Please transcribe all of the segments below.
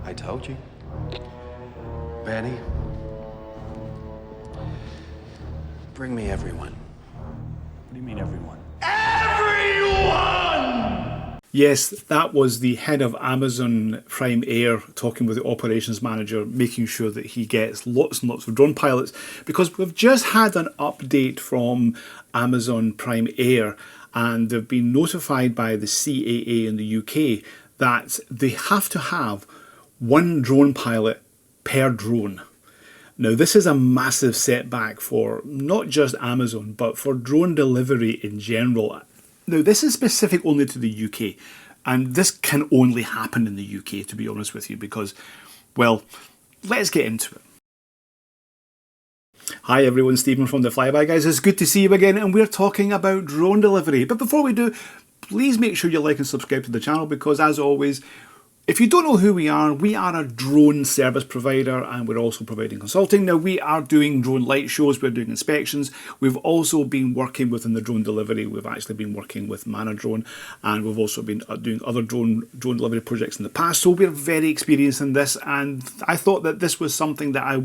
I told you. Benny, bring me everyone. What do you mean, everyone? Yes, that was the head of Amazon Prime Air talking with the operations manager, making sure that he gets lots and lots of drone pilots, because we've just had an update from Amazon Prime Air and they've been notified by the CAA in the UK that they have to have one drone pilot per drone. Now, this is a massive setback for not just Amazon, but for drone delivery in general. Now, this is specific only to the UK, and this can only happen in the UK, to be honest with you, because, well, let's get into it. Hi everyone, Stephen from the Flyby guys. It's good to see you again, and we're talking about drone delivery. But before we do, please make sure you like and subscribe to the channel, because as always, if you don't know who we are a drone service provider, and we're also providing consulting. Now, we are doing drone light shows, we're doing inspections. We've also been working within the drone delivery. We've actually been working with Drone, and we've also been doing other drone delivery projects in the past. So we're very experienced in this, and I thought that this was something that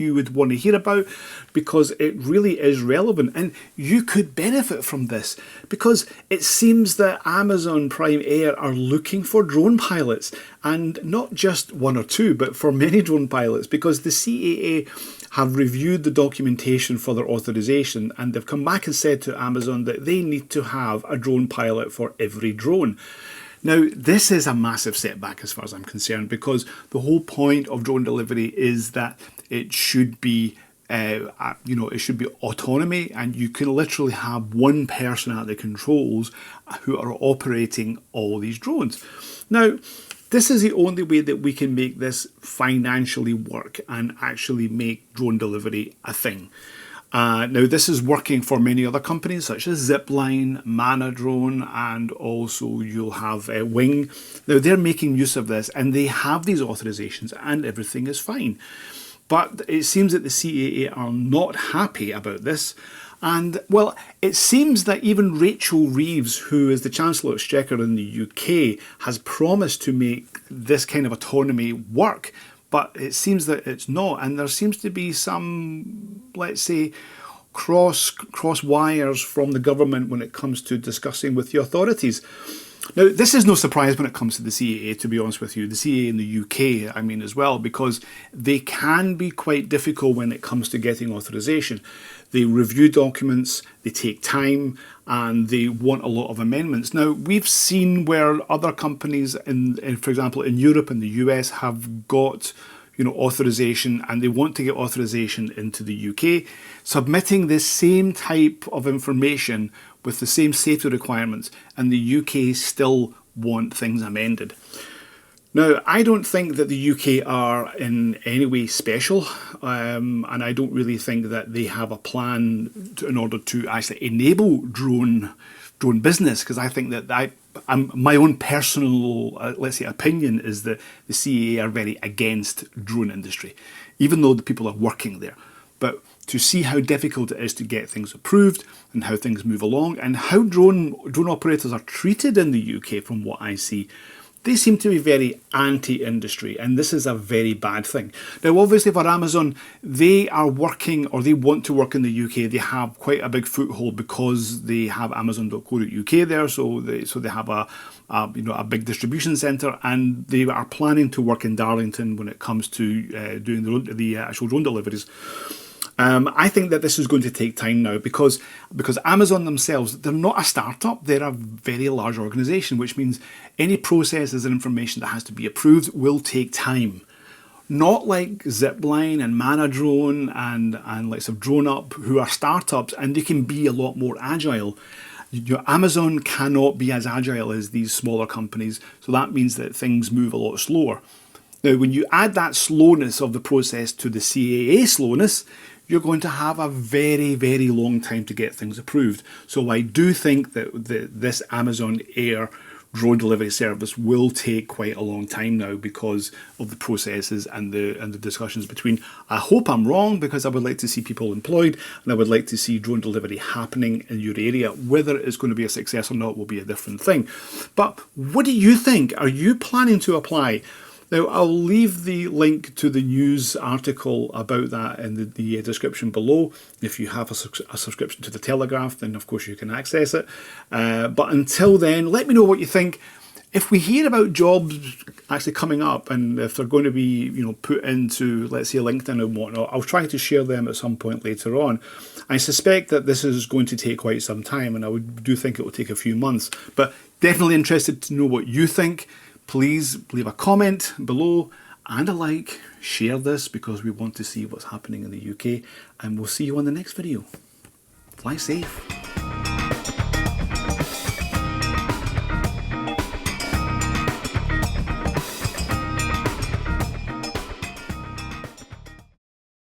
you would want to hear about, because it really is relevant, and you could benefit from this, because it seems that Amazon Prime Air are looking for drone pilots. And not just one or two, but for many drone pilots, because the CAA have reviewed the documentation for their authorization, and they've come back and said to Amazon that they need to have a drone pilot for every drone. Now, this is a massive setback as far as I'm concerned, because the whole point of drone delivery is that it should be it should be autonomy, and you can literally have one person at the controls who are operating all these drones. Now, this is the only way that we can make this financially work and actually make drone delivery a thing. Now, this is working for many other companies such as Zipline, Drone, and also you'll have Wing. Now, they're making use of this, and they have these authorizations, and everything is fine. But it seems that the CAA are not happy about this. And, well, it seems that even Rachel Reeves, who is the Chancellor of Exchequer in the UK, has promised to make this kind of autonomy work. But it seems that it's not. And there seems to be some, let's say, cross wires from the government when it comes to discussing with the authorities. Now, this is no surprise when it comes to the CAA, to be honest with you. The CAA in the UK, I mean, as well, because they can be quite difficult when it comes to getting authorization. They review documents, they take time, and they want a lot of amendments. Now, we've seen where other companies, for example, in Europe and the US, have got authorization, and they want to get authorization into the UK, submitting the same type of information with the same safety requirements, and the UK still want things amended. Now, I don't think that the UK are in any way special, and I don't really think that they have a plan in order to actually enable drone business, because I think that my own personal, let's say, opinion is that the CAA are very against drone industry, even though the people are working there. But to see how difficult it is to get things approved and how things move along, and how drone operators are treated in the UK, from what I see, they seem to be very anti-industry, and this is a very bad thing. Now, obviously for Amazon, they are working, or they want to work in the UK. They have quite a big foothold because they have Amazon.co.uk there, so they have a big distribution centre, and they are planning to work in Darlington when it comes to doing the actual drone deliveries. I think that this is going to take time now, because Amazon themselves, they're not a startup, they're a very large organisation, which means any processes and information that has to be approved will take time. Not like Zipline and Drone and likes of DroneUp, who are startups, and they can be a lot more agile. Amazon cannot be as agile as these smaller companies, so that means that things move a lot slower. Now, when you add that slowness of the process to the CAA slowness, you're going to have a very, very long time to get things approved. So I do think that this Amazon Air drone delivery service will take quite a long time now, because of the processes and the discussions between. I hope I'm wrong, because I would like to see people employed, and I would like to see drone delivery happening in your area. Whether it's going to be a success or not will be a different thing. But what do you think? Are you planning to apply Now, I'll leave the link to the news article about that in the description below. If you have a subscription to the Telegraph, then of course you can access it. But until then, let me know what you think. If we hear about jobs actually coming up, and if they're going to be, you know, put into, let's say, LinkedIn and whatnot, I'll try to share them at some point later on. I suspect that this is going to take quite some time, and I do think it will take a few months. But definitely interested to know what you think. Please leave a comment below and a like. Share this because we want to see what's happening in the UK, and we'll see you on the next video. Fly safe.